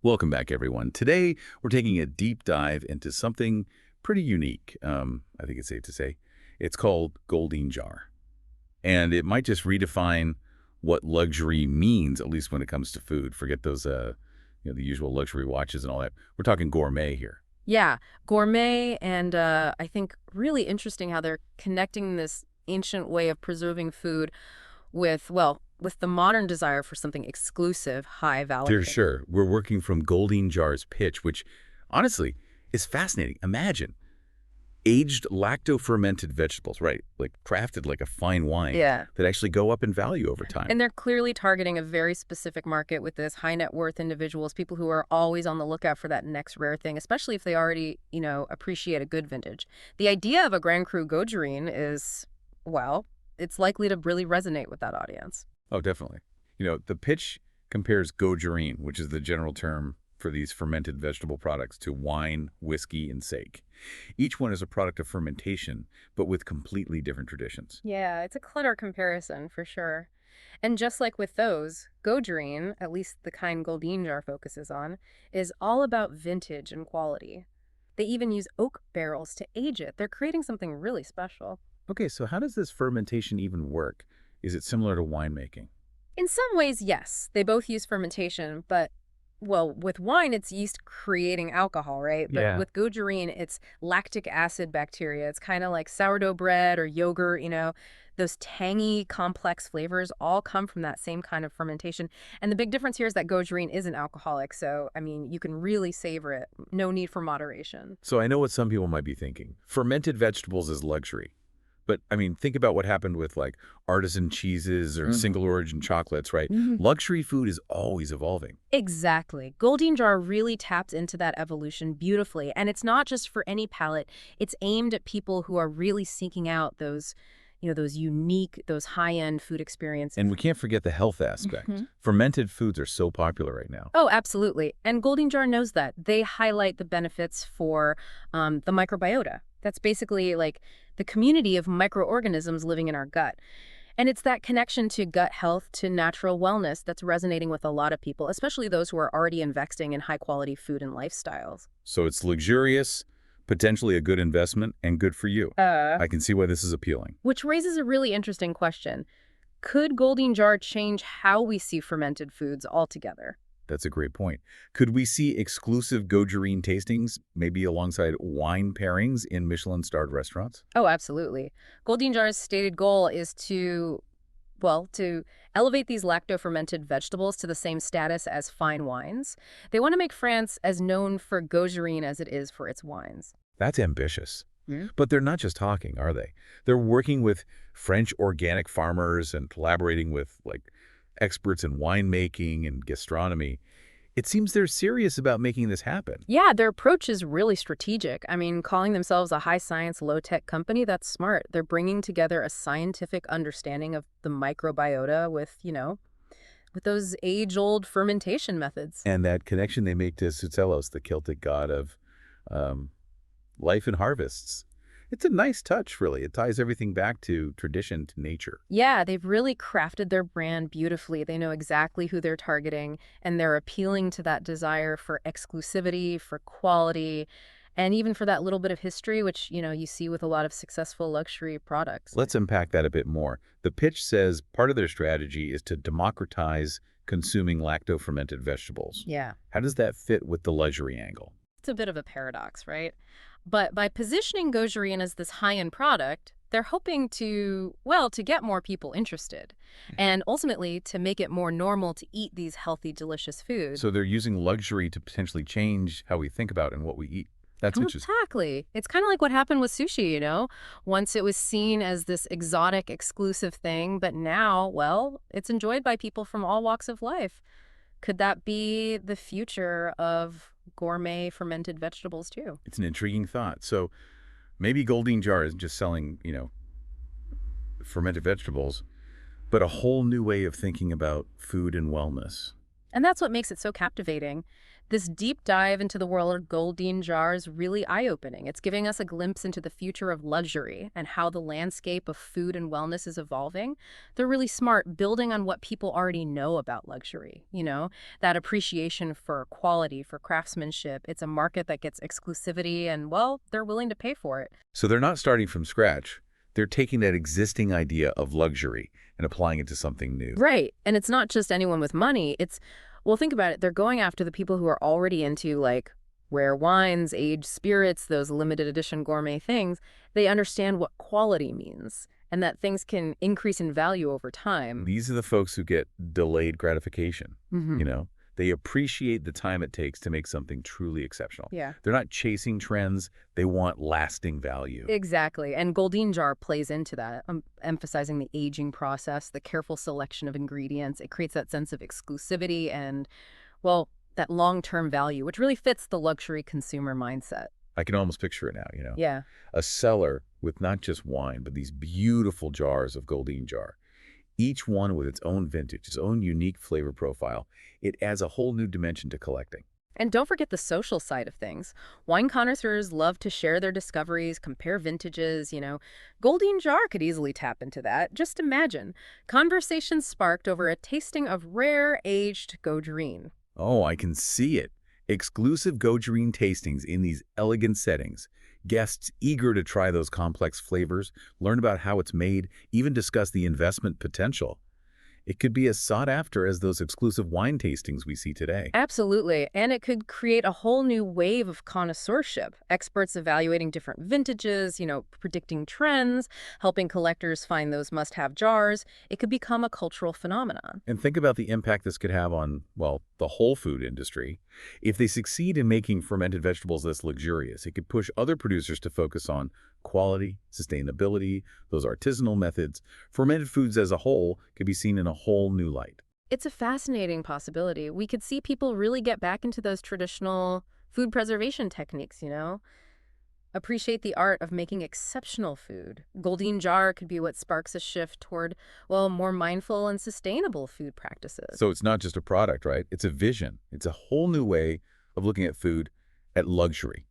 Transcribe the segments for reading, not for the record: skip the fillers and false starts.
Welcome back, everyone. Today, we're taking a deep dive into something pretty unique. I think it's safe to say. It's called Goldeen Jar. And it might just redefine what luxury means, at least when it comes to food. Forget those, the usual luxury watches and all that. We're talking gourmet here. Yeah, gourmet and I think really interesting how they're connecting this ancient way of preserving food with, well, with the modern desire for something exclusive, high value. For sure. We're working from Goldeen Jar's pitch, which, honestly, is fascinating. Imagine aged lacto-fermented vegetables, right? Like crafted like a fine wine Yeah. that actually go up in value over time. And they're clearly targeting a very specific market with this high net worth individuals, people who are always on the lookout for that next rare thing, especially if they already, appreciate a good vintage. The idea of a Grand Cru Gogerine is, well, it's likely to really resonate with that audience. Oh, definitely. The pitch compares gogerine, which is the general term for these fermented vegetable products, to wine, whiskey, and sake. Each one is a product of fermentation, but with completely different traditions. Yeah, it's a clever comparison for sure. And just like with those, Gogerine, at least the kind Goldeen Jar focuses on, is all about vintage and quality. They even use oak barrels to age it. They're creating something really special. Okay, so how does this fermentation even work? Is it similar to winemaking? In some ways, yes, they both use fermentation, but well, with wine, it's yeast creating alcohol, right? But Yeah. with Gogerine, it's lactic acid bacteria. It's kind of like sourdough bread or yogurt. Those tangy, complex flavors all come from that same kind of fermentation. And the big difference here is that Gogerine isn't alcoholic. So, I mean, you can really savor it. No need for moderation. So I know what some people might be thinking. Fermented vegetables is luxury. But, I mean, think about what happened with, like, artisan cheeses or single origin chocolates, right? Mhm. Luxury food is always evolving. Exactly. Goldeen Jar really tapped into that evolution beautifully. And it's not just for any palate. It's aimed at people who are really seeking out those unique, those high-end food experiences. And we can't forget the health aspect. Mhm. Fermented foods are so popular right now. Oh, absolutely. And Goldeen Jar knows that. They highlight the benefits for the microbiota. That's basically like the community of microorganisms living in our gut. And it's that connection to gut health, to natural wellness that's resonating with a lot of people, especially those who are already investing in high-quality food and lifestyles. So it's luxurious, potentially a good investment, and good for you. I can see why this is appealing. Which raises a really interesting question. Could Goldeen Jar change how we see fermented foods altogether? That's a great point. Could we see exclusive gogerine tastings, maybe alongside wine pairings in Michelin-starred restaurants? Oh, absolutely. Goldeen Jar's stated goal is to elevate these lacto-fermented vegetables to the same status as fine wines. They want to make France as known for Gogerine as it is for its wines. That's ambitious. Yeah. But they're not just talking, are they? They're working with French organic farmers and collaborating with, like, experts in winemaking and gastronomy. It seems they're serious about making this happen. Yeah, their approach is really strategic. I mean, calling themselves a high science, low tech company, that's smart. They're bringing together a scientific understanding of the microbiota with those age-old fermentation methods. And that connection they make to Sutzelos, the Celtic god of um, life and harvests. It's a nice touch, really. It ties everything back to tradition, to nature. Yeah, they've really crafted their brand beautifully. They know exactly who they're targeting, and they're appealing to that desire for exclusivity, for quality, and even for that little bit of history, which, you see with a lot of successful luxury products. Let's unpack that a bit more. The pitch says part of their strategy is to democratize consuming lacto-fermented vegetables. Yeah. How does that fit with the luxury angle? It's a bit of a paradox, right? But by positioning Gogerine as this high-end product, they're hoping to get more people interested and ultimately to make it more normal to eat these healthy, delicious foods. So they're using luxury to potentially change how we think about and what we eat. That's interesting. Exactly. It's kind of like what happened with sushi. Once it was seen as this exotic, exclusive thing, but now, well, it's enjoyed by people from all walks of life. Could that be the future of gourmet fermented vegetables too? It's an intriguing thought. So maybe Goldeen Jar isn't just selling, fermented vegetables, but a whole new way of thinking about food and wellness. And that's what makes it so captivating. This deep dive into the world of Goldeen Jar is really eye-opening. It's giving us a glimpse into the future of luxury and how the landscape of food and wellness is evolving. They're really smart, building on what people already know about luxury, that appreciation for quality, for craftsmanship. It's a market that gets exclusivity and, well, they're willing to pay for it. So they're not starting from scratch. They're taking that existing idea of luxury and applying it to something new. Right. And it's not just anyone with money. Well, think about it. They're going after the people who are already into, like, rare wines, aged spirits, those limited edition gourmet things. They understand what quality means and that things can increase in value over time. These are the folks who get delayed gratification, Hmm. you know? They appreciate the time it takes to make something truly exceptional. Yeah. They're not chasing trends. They want lasting value. Exactly. And Goldeen Jar plays into that, emphasizing the aging process, the careful selection of ingredients. It creates that sense of exclusivity and, well, that long-term value, which really fits the luxury consumer mindset. I can almost picture it now. Yeah. A cellar with not just wine, but these beautiful jars of Goldeen Jar. Each one with its own vintage, its own unique flavor profile. It adds a whole new dimension to collecting. And don't forget the social side of things. Wine connoisseurs love to share their discoveries, compare vintages. Goldeen Jar could easily tap into that. Just imagine. Conversations sparked over a tasting of rare, aged Goldeen. Oh, I can see it. Exclusive Goldeen tastings in these elegant settings. Guests eager to try those complex flavors, learn about how it's made, even discuss the investment potential. It could be as sought after as those exclusive wine tastings we see today. Absolutely. And it could create a whole new wave of connoisseurship. Experts evaluating different vintages, predicting trends, helping collectors find those must-have jars. It could become a cultural phenomenon. And think about the impact this could have on, well, the whole food industry. If they succeed in making fermented vegetables this luxurious, it could push other producers to focus on quality, sustainability, those artisanal methods. Fermented foods as a whole could be seen in a whole new light. It's a fascinating possibility. We could see people really get back into those traditional food preservation techniques. Appreciate the art of making exceptional food. Goldeen Jar could be what sparks a shift toward, well, more mindful and sustainable food practices. So it's not just a product, right? It's a vision. It's a whole new way of looking at food, at luxury,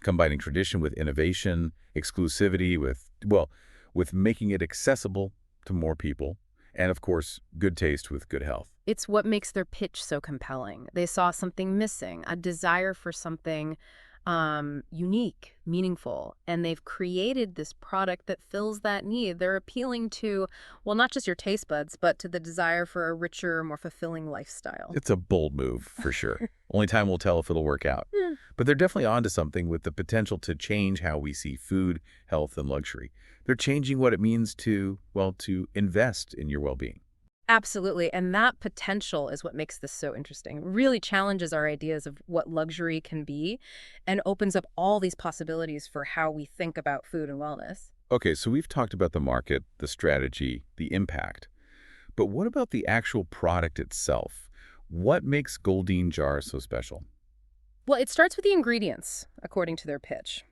combining tradition with innovation, exclusivity with making it accessible to more people, and of course, good taste with good health. It's what makes their pitch so compelling. They saw something missing, a desire for something unique, meaningful, and they've created this product that fills that need. They're appealing to, well, not just your taste buds, but to the desire for a richer, more fulfilling lifestyle. It's a bold move, for sure. Only time will tell if it'll work out. But they're definitely onto something with the potential to change how we see food, health, and luxury. They're changing what it means to invest in your well-being. Absolutely. And that potential is what makes this so interesting. It really challenges our ideas of what luxury can be and opens up all these possibilities for how we think about food and wellness. Okay, so we've talked about the market, the strategy, the impact. But what about the actual product itself? What makes Goldeen Jar so special? Well, it starts with the ingredients, according to their pitch.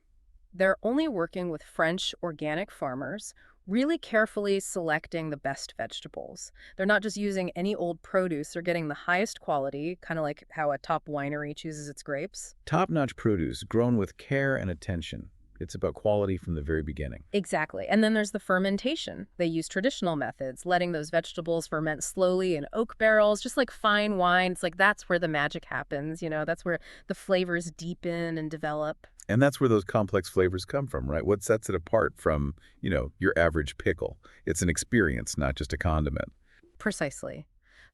They're only working with French organic farmers, really carefully selecting the best vegetables. They're not just using any old produce. They're getting the highest quality, kind of like how a top winery chooses its grapes. Top-notch produce grown with care and attention. It's about quality from the very beginning. Exactly. And then there's the fermentation. They use traditional methods, letting those vegetables ferment slowly in oak barrels, just like fine wine. It's like that's where the magic happens. That's where the flavors deepen and develop. And that's where those complex flavors come from, right? What sets it apart from, your average pickle? It's an experience, not just a condiment. Precisely.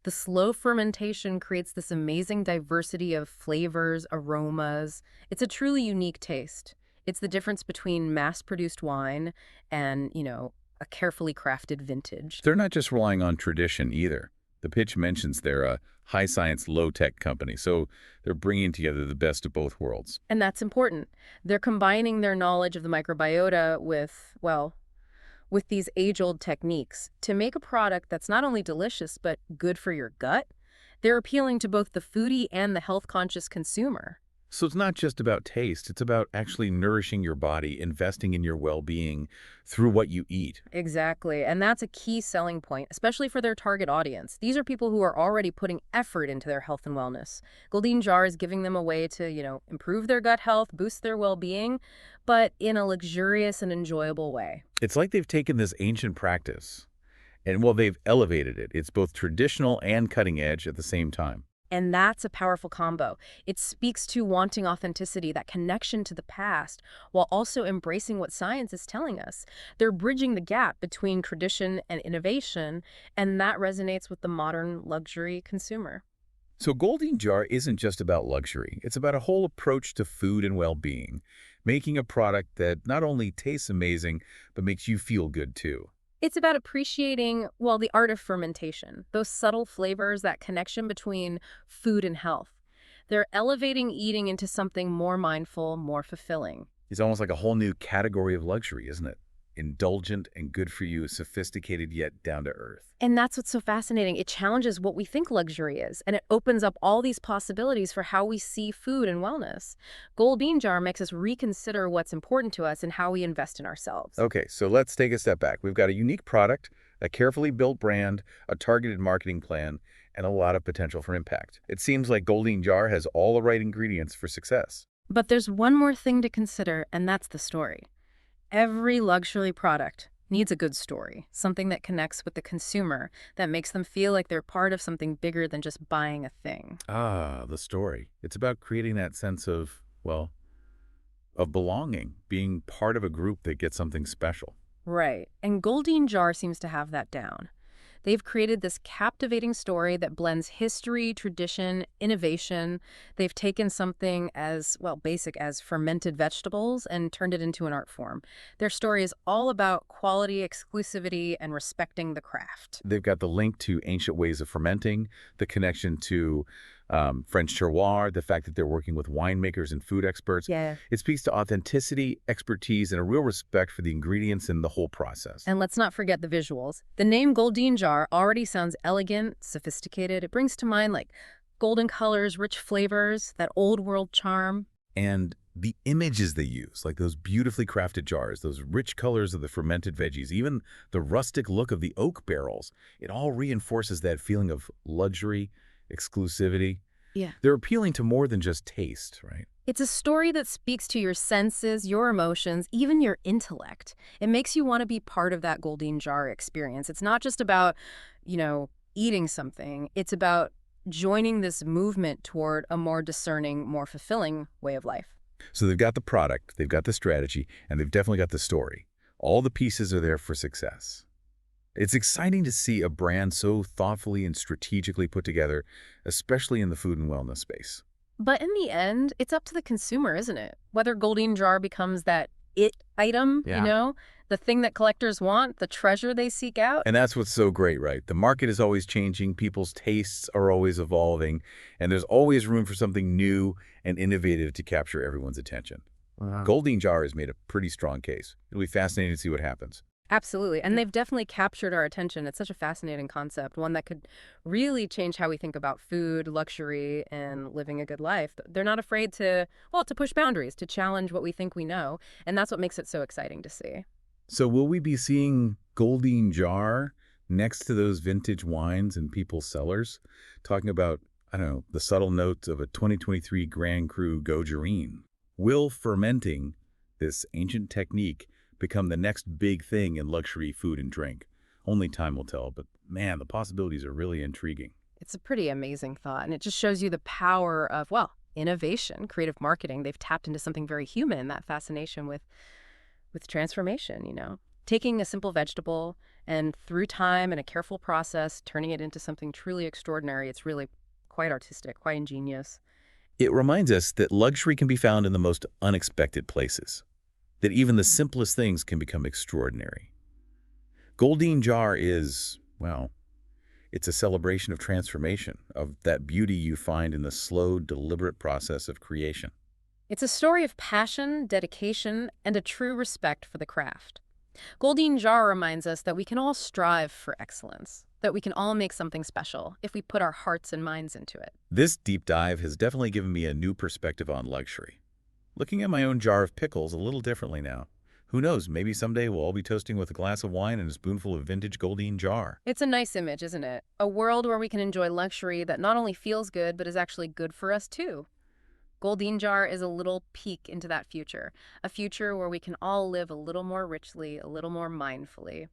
The slow fermentation creates this amazing diversity of flavors, aromas. It's a truly unique taste. It's the difference between mass-produced wine and, a carefully crafted vintage. They're not just relying on tradition either. The pitch mentions they're a high-science, low-tech company, so they're bringing together the best of both worlds. And that's important. They're combining their knowledge of the microbiota with these age-old techniques to make a product that's not only delicious, but good for your gut. They're appealing to both the foodie and the health-conscious consumer. So it's not just about taste, it's about actually nourishing your body, investing in your well-being through what you eat. Exactly. And that's a key selling point, especially for their target audience. These are people who are already putting effort into their health and wellness. Goldeen Jar is giving them a way to, improve their gut health, boost their well-being, but in a luxurious and enjoyable way. It's like they've taken this ancient practice and, well, they've elevated it. It's both traditional and cutting edge at the same time. And that's a powerful combo. It speaks to wanting authenticity, that connection to the past, while also embracing what science is telling us. They're bridging the gap between tradition and innovation, and that resonates with the modern luxury consumer. So Goldeen Jar isn't just about luxury. It's about a whole approach to food and well-being, making a product that not only tastes amazing, but makes you feel good too. It's about appreciating, well, the art of fermentation, those subtle flavors, that connection between food and health. They're elevating eating into something more mindful, more fulfilling. It's almost like a whole new category of luxury, isn't it? Indulgent and good for you, sophisticated yet down to earth. And that's what's so fascinating. It challenges what we think luxury is, and it opens up all these possibilities for how we see food and wellness. Goldeen Jar makes us reconsider what's important to us and how we invest in ourselves. Okay, so let's take a step back. We've got a unique product, a carefully built brand, a targeted marketing plan, and a lot of potential for impact. It seems like Goldeen Jar has all the right ingredients for success. But there's one more thing to consider, and that's the story. Every luxury product needs a good story, something that connects with the consumer, that makes them feel like they're part of something bigger than just buying a thing. Ah, the story. It's about creating that sense of, well, of belonging, being part of a group that gets something special. Right. And Goldeen Jar seems to have that down. They've created this captivating story that blends history, tradition, innovation. They've taken something as, well, basic as fermented vegetables and turned it into an art form. Their story is all about quality, exclusivity, and respecting the craft. They've got the link to ancient ways of fermenting, the connection to French terroir, the fact that they're working with winemakers and food experts. Yeah. It speaks to authenticity, expertise, and a real respect for the ingredients and the whole process. And let's not forget the visuals. The name Goldeen Jar already sounds elegant, sophisticated. It brings to mind like golden colors, rich flavors, that old world charm. And the images they use, like those beautifully crafted jars, those rich colors of the fermented veggies, even the rustic look of the oak barrels, it all reinforces that feeling of luxury, exclusivity. Yeah. They're appealing to more than just taste, right? It's a story that speaks to your senses, your emotions, even your intellect. It makes you want to be part of that Goldeen Jar experience. It's not just about, eating something. It's about joining this movement toward a more discerning, more fulfilling way of life. So they've got the product, they've got the strategy, and they've definitely got the story. All the pieces are there for success. It's exciting to see a brand so thoughtfully and strategically put together, especially in the food and wellness space. But in the end, it's up to the consumer, isn't it? Whether Goldeen Jar becomes that it item, the thing that collectors want, the treasure they seek out. And that's what's so great, right? The market is always changing, people's tastes are always evolving, and there's always room for something new and innovative to capture everyone's attention. Wow. Goldeen Jar has made a pretty strong case. It'll be fascinating to see what happens. Absolutely. And they've definitely captured our attention. It's such a fascinating concept, one that could really change how we think about food, luxury, and living a good life. They're not afraid to push boundaries, to challenge what we think we know. And that's what makes it so exciting to see. So will we be seeing Goldeen Jar next to those vintage wines in people's cellars, talking about, I don't know, the subtle notes of a 2023 Grand Cru Gogerine? Will fermenting, this ancient technique, become the next big thing in luxury food and drink? Only time will tell, but man, the possibilities are really intriguing. It's a pretty amazing thought, and it just shows you the power of, innovation, creative marketing. They've tapped into something very human, that fascination with transformation. Taking a simple vegetable and through time and a careful process, turning it into something truly extraordinary. It's really quite artistic, quite ingenious. It reminds us that luxury can be found in the most unexpected places, that even the simplest things can become extraordinary. Goldeen Jar is, well, it's a celebration of transformation, of that beauty you find in the slow, deliberate process of creation. It's a story of passion, dedication, and a true respect for the craft. Goldeen Jar reminds us that we can all strive for excellence, that we can all make something special if we put our hearts and minds into it. This deep dive has definitely given me a new perspective on luxury. Looking at my own jar of pickles a little differently now. Who knows, maybe someday we'll all be toasting with a glass of wine and a spoonful of vintage Goldeen Jar. It's a nice image, isn't it? A world where we can enjoy luxury that not only feels good, but is actually good for us too. Goldeen Jar is a little peek into that future, a future where we can all live a little more richly, a little more mindfully.